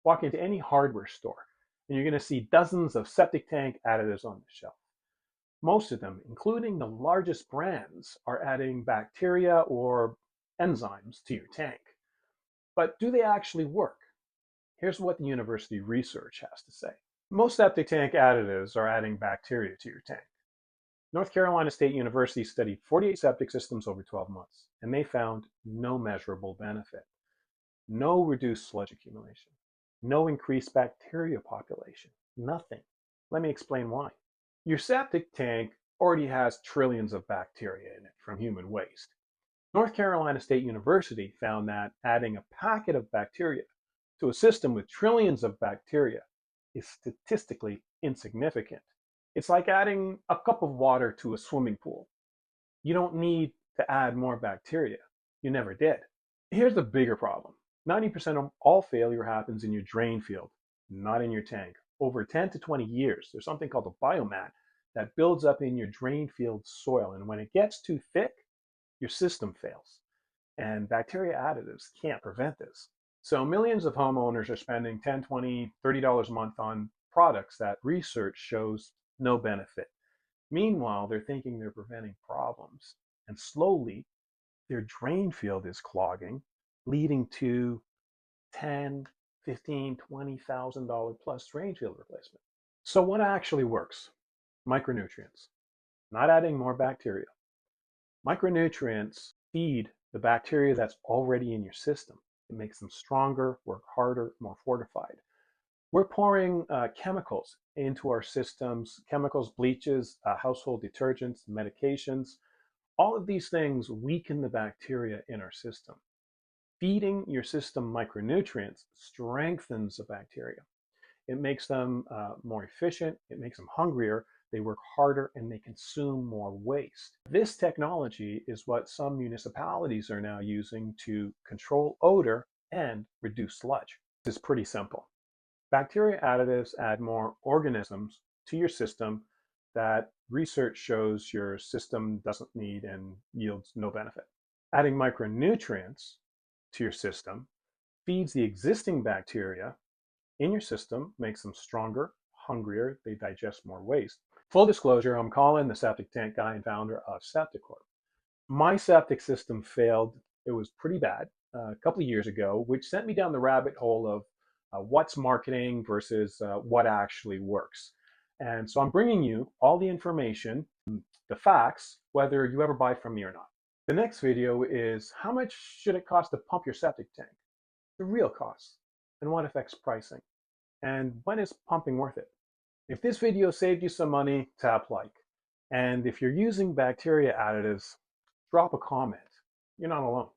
Walk into any hardware store, and you're going to see dozens of septic tank additives on the shelf. Most of them, including the largest brands, are adding bacteria or enzymes to your tank. But do they actually work? Here's what the university research has to say. Most septic tank additives are adding bacteria to your tank. North Carolina State University studied 48 septic systems over 12 months, and they found no measurable benefit. No reduced sludge accumulation. No increased bacteria population. Nothing. Let me explain why. Your septic tank already has trillions of bacteria in it from human waste. North Carolina State University found that adding a packet of bacteria to a system with trillions of bacteria is statistically insignificant. It's like adding a cup of water to a swimming pool. You don't need to add more bacteria. You never did. Here's the bigger problem. 90% of all failure happens in your drain field, not in your tank. Over 10 to 20 years, there's something called a biomat that builds up in your drain field soil. And when it gets too thick, your system fails. And bacteria additives can't prevent this. So millions of homeowners are spending $10, $20, $30 a month on products that research shows no benefit. Meanwhile, they're thinking they're preventing problems. And slowly, their drain field is clogging, leading to $10, $15, $20,000 plus drain field replacement. So what actually works? Micronutrients. Not adding more bacteria. Micronutrients feed the bacteria that's already in your system. It makes them stronger, work harder, more fortified. We're pouring chemicals into our systems, chemicals, bleaches, household detergents, medications. All of these things weaken the bacteria in our system. Feeding your system micronutrients strengthens the bacteria. It makes them more efficient, it makes them hungrier, they work harder, and they consume more waste. This technology is what some municipalities are now using to control odor and reduce sludge. This is pretty simple. Bacteria additives add more organisms to your system that research shows your system doesn't need and yields no benefit. Adding micronutrients to your system feeds the existing bacteria in your system, makes them stronger, hungrier, they digest more waste. Full disclosure, I'm Colin, the septic tank guy and founder of Septic Corp. My septic system failed. It was pretty bad a couple of years ago, which sent me down the rabbit hole of what's marketing versus what actually works. And so I'm bringing you all the information, the facts, whether you ever buy from me or not. The next video is how much should it cost to pump your septic tank? The real cost, and what affects pricing, and when is pumping worth it? If this video saved you some money, tap like. And if you're using bacteria additives, drop a comment. You're not alone.